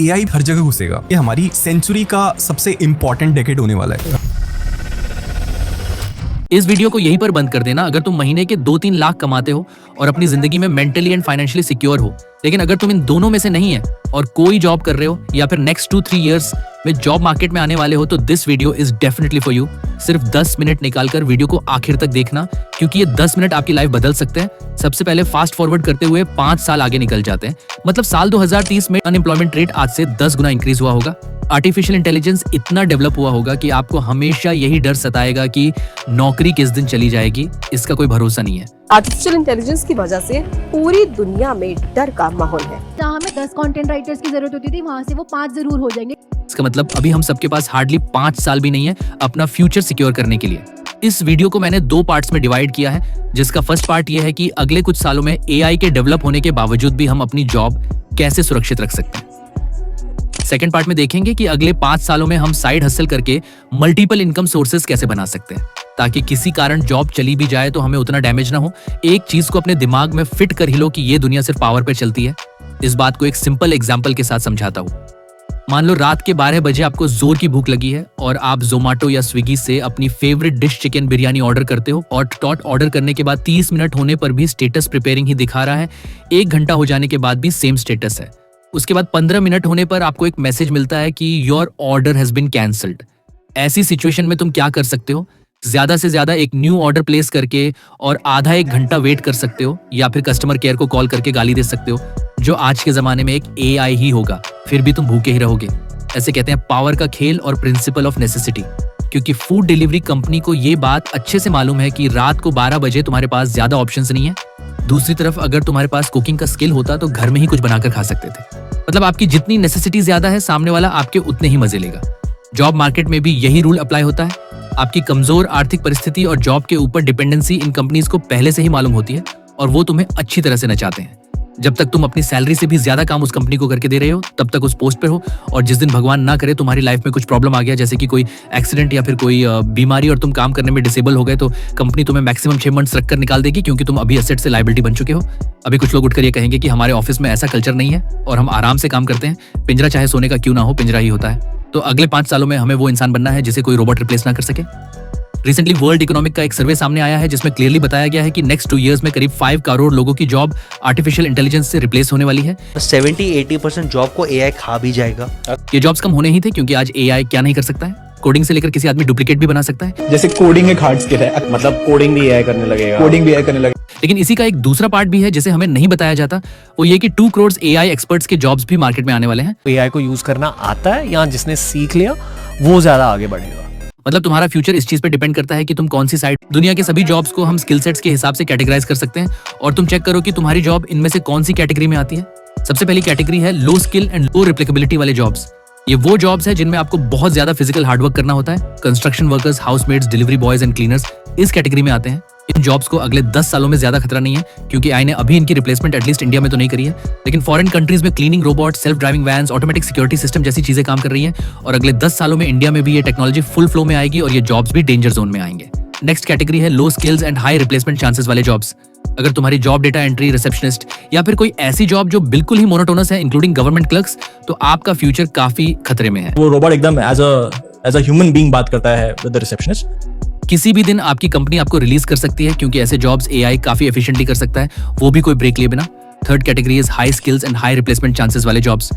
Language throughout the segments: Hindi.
एआई हर जगह घुसेगा। ये हमारी सेंचुरी का सबसे इंपॉर्टेंट डेकेड होने वाला है। इस वीडियो को यहीं पर बंद कर देना अगर तुम महीने के 2-3 लाख कमाते हो और अपनी जिंदगी में मेंटली एंड फाइनेंशियली सिक्योर हो। लेकिन अगर तुम इन दोनों में से नहीं है और कोई जॉब कर रहे हो या फिर नेक्स्ट 2-3 इयर्स में जॉब मार्केट में आने वाले हो तो this video is definitely for you. सिर्फ 10 मिनट निकालकर वीडियो को आखिर तक देखना, क्योंकि ये 10 मिनट आपकी लाइफ बदल सकते हैं। सबसे पहले फास्ट फॉरवर्ड करते हुए 5 साल आगे निकल जाते हैं। मतलब साल 2030 में अनएम्प्लॉयमेंट रेट आज से 10 गुना इंक्रीज हुआ होगा। आर्टिफिशियल इंटेलिजेंस इतना डेवलप हुआ होगा कि आपको हमेशा यही डर सताएगा कि नौकरी किस दिन चली जाएगी, इसका कोई भरोसा नहीं है। आर्टिफिशियल इंटेलिजेंस की वजह से पूरी दुनिया में डर का माहौल है। जहाँ हमें 10 कंटेंट राइटर्स की जरूरत होती थी, वहाँ से वो 5 जरूर हो जाएंगे। इसका मतलब अभी हम सबके पास हार्डली 5 साल भी नहीं है अपना फ्यूचर सिक्योर करने के लिए। इस वीडियो को मैंने 2 पार्ट्स में डिवाइड किया है, जिसका फर्स्ट पार्ट यह है कि अगले कुछ सालों में एआई के डेवलप होने के बावजूद भी हम अपनी जॉब कैसे सुरक्षित रख सकते हैं। सेकेंड पार्ट में देखेंगे कि अगले 5 सालों में हम साइड हसल करके मल्टीपल इनकम सोर्सेज कैसे बना सकते हैं, ताकि किसी कारण जॉब चली भी जाए तो हमें उतना डैमेज ना हो। एक चीज को अपने दिमाग में फिट कर ही लो कि ये दुनिया सिर्फ पावर पे चलती है। इस बात को एक सिंपल एग्जांपल के साथ समझाता हूँ। मान लो रात के 12 बजे आपको जोर की भूख लगी है और आप जोमेटो या स्विगी से अपनी favourite dish chicken biryani order करते हो और ऑर्डर करने के बाद 30 मिनट होने पर भी स्टेटस प्रिपेयरिंग ही दिखा रहा है। 1 घंटा हो जाने के बाद भी सेम स्टेटस है। उसके बाद 15 मिनट होने पर आपको एक मैसेज मिलता है कि your order has been cancelled. ऐसी सिचुएशन में तुम क्या कर सकते हो? ज्यादा से ज्यादा एक न्यू ऑर्डर प्लेस करके और आधा 1 घंटा वेट कर सकते हो, या फिर कस्टमर केयर को कॉल करके गाली दे सकते हो, जो आज के जमाने में एक एआई ही होगा। फिर भी तुम भूखे ही रहोगे। ऐसे कहते हैं पावर का खेल और प्रिंसिपल ऑफ नेसेसिटी, क्योंकि फूड डिलीवरी कंपनी को ये बात अच्छे से मालूम है कि रात को 12 बजे तुम्हारे पास ज्यादा ऑप्शंस नहीं है। दूसरी तरफ अगर तुम्हारे पास कुकिंग का स्किल होता तो घर में ही कुछ बनाकर खा सकते थे। मतलब आपकी जितनी नेसेसिटी ज्यादा है, सामने वाला आपके उतने ही मजे लेगा। जॉब मार्केट में भी यही रूल अप्लाई होता है। आपकी कमजोर आर्थिक परिस्थिति और जॉब के ऊपर डिपेंडेंसी इन कंपनीज को पहले से ही मालूम होती है और वो तुम्हें अच्छी तरह से नचाते हैं। जब तक तुम अपनी सैलरी से भी ज्यादा काम उस कंपनी को करके दे रहे हो, तब तक उस पोस्ट पर हो। और जिस दिन भगवान ना करे तुम्हारी लाइफ में कुछ प्रॉब्लम आ गया, जैसे कि कोई एक्सीडेंट या फिर कोई बीमारी और तुम काम करने में डिसेबल हो गए, तो कंपनी तुम्हें मैक्सिमम 6 मंथ्स रखकर निकाल देगी, क्योंकि तुम अभी एसेट से लायबिलिटी बन चुके हो। अभी कुछ लोग उठकर ये कहेंगे कि हमारे ऑफिस में ऐसा कल्चर नहीं है और हम आराम से काम करते हैं। पिंजरा चाहे सोने का क्यों ना हो, पिंजरा ही होता है। तो अगले 5 सालों में हमें वो इंसान बनना है जिसे कोई रोबोट रिप्लेस ना कर सके। रिसेंटली वर्ल्ड इकोनॉमिक का एक सर्वे सामने आया है, जिसमें क्लियरली बताया गया है कि नेक्स्ट 2 इयर्स में करीब 5 करोड़ लोगों की जॉब आर्टिफिशियल इंटेलिजेंस से रिप्लेस होने वाली है। 70-80% जॉब को एआई खा भी जाएगा। ये जॉब्स कम होने ही थे, क्योंकि आज एआई क्या नहीं कर सकता है। कोडिंग से लेकर किसी आदमी डुप्लीकेट भी बना सकता है। जैसे कोडिंग एक हार्ड स्किल है, मतलब कोडिंग भी एआई करने लगेगा। लेकिन इसी का एक दूसरा पार्ट भी है जिसे हमें नहीं बताया जाता, वो ये कि 2 करोड़ एआई एक्सपर्ट्स के जॉब्स भी मार्केट में आने वाले हैं। एआई को यूज करना आता है या जिसने सीख लिया वो ज्यादा आगे बढ़ेगा। मतलब तुम्हारा फ्यूचर इस चीज पे डिपेंड करता है कि तुम कौन सी साइड। दुनिया के सभी जॉब्स को हम स्किल सेट्स के हिसाब से कैटेगराइज कर सकते हैं और तुम चेक करो कि तुम्हारी जॉब इनमें से कौन सी कैटेगरी में आती है। सबसे पहली कैटेगरी है लो स्किल एंड लो रिप्लिकेबिलिटी वाले जॉब्स। ये वो जॉब्स है जिनमें आपको बहुत ज्यादा फिजिकल हार्डवर्क करना होता है। Construction workers, housemates, delivery boys and cleaners इस कैटेगरी में आते हैं। इन जॉब्स को अगले 10 सालों में ज्यादा खतरा नहीं है, क्योंकि आई ने अभी इनकी रिप्लेसमेंट एटलीस्ट इंडिया में तो नहीं करी है। लेकिन फॉरेन कंट्रीज में cleaning robot, self driving vans, automatic security system जैसी चीजें काम कर रही हैं और अगले 10 सालों में इंडिया में भी ये टेक्नोलॉजी फुल फ्लो में आएगी और ये जॉब्स भी डेंजर जोन में आएंगे। नेक्स्ट कैटेगरी है low skills and high replacement chances वाले जॉब्स। अगर तुम्हारी जॉब डेटा एंट्री, रिसेप्शनिस्ट या फिर कोई ऐसी जॉब जो बिल्कुल ही मोनोटोनस है, इंक्लूडिंग गवर्नमेंट क्लर्क्स, तो आपका फ्यूचर काफी खतरे में है। वो रोबोट एकदम एज अ ह्यूमन बीइंग बात करता है विद द रिसेप्शनिस्ट। किसी भी दिन आपकी कंपनी आपको रिलीज कर सकती है, क्योंकि ऐसे जॉब्स एआई काफी एफिशिएंटली कर सकता है, वो भी कोई ब्रेक लिए बिना। Third category is high skills and high replacement chances वाले जॉब्स।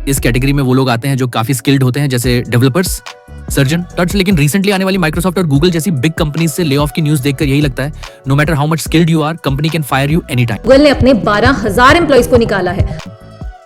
इस कैटेगरी में वो लोग आते हैं जो काफी स्किल्ड होते हैं, जैसे डेवलपर्स, सर्जन, टच। लेकिन रिसेंटली आने वाली माइक्रोसॉफ्ट और गूगल जैसी बिग कंपनीज से ले ऑफ की न्यूज देखकर यही लगता है, no matter how much skilled you are, company can fire you any time. Google ने अपने 12,000 एम्प्लॉइज को निकाला है।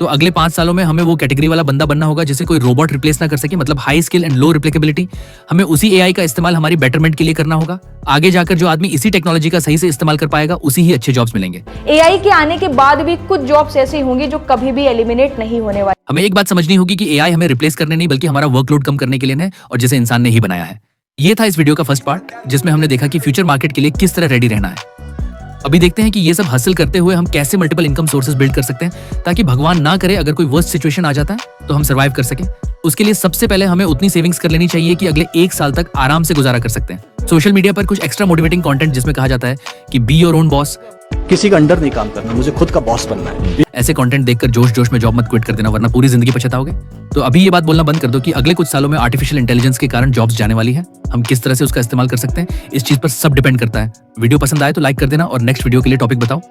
तो अगले 5 सालों में हमें वो कैटेगरी वाला बंदा बनना होगा जिसे कोई रोबोट रिप्लेस ना कर सके। मतलब हाई स्किल एंड लो रिप्लिकेबिलिटी। हमें उसी एआई का इस्तेमाल हमारी बेटरमेंट के लिए करना होगा। आगे जाकर जो आदमी इसी टेक्नोलॉजी का सही से इस्तेमाल कर पाएगा, उसी ही अच्छे जॉब्स मिलेंगे। एआई के आने के बाद भी कुछ जॉब्स ऐसी होंगी जो कभी भी एलिमिनेट नहीं होने वाली। हमें एक बात समझनी होगी कि एआई हमें रिप्लेस करने नहीं, बल्कि हमारा वर्कलोड कम करने के लिए है, और जिसे इंसान ने ही बनाया है। ये था इस वीडियो का फर्स्ट पार्ट, जिसमें हमने देखा कि फ्यूचर मार्केट के लिए किस तरह रेडी रहना है। अभी देखते हैं कि ये सब हासिल करते हुए हम कैसे मल्टीपल इनकम सोर्सेज बिल्ड कर सकते हैं, ताकि भगवान ना करे अगर कोई वर्स्ट सिचुएशन आ जाता है तो हम सर्वाइव कर सके। उसके लिए सबसे पहले हमें उतनी सेविंग्स कर लेनी चाहिए कि अगले 1 साल तक आराम से गुजारा कर सकते हैं। सोशल मीडिया पर कुछ एक्स्ट्रा मोटिवेटिंग कंटेंट जिसमें कहा जाता है कि बी योर ओन बॉस, किसी का अंडर नहीं काम करना, मुझे खुद का बॉस बनना है। ऐसे कंटेंट देखकर जोश जोश में जॉब मत क्विट कर देना, वरना पूरी जिंदगी पछताओगे। तो अभी ये बात बोलना बंद कर दो कि अगले कुछ सालों में आर्टिफिशियल इंटेलिजेंस के कारण जॉब्स जाने वाली है। हम किस तरह से उसका इस्तेमाल कर सकते हैं, इस चीज पर सब डिपेंड करता है। वीडियो पसंद आए तो लाइक कर देना और नेक्स्ट वीडियो के लिए टॉपिक बताओ।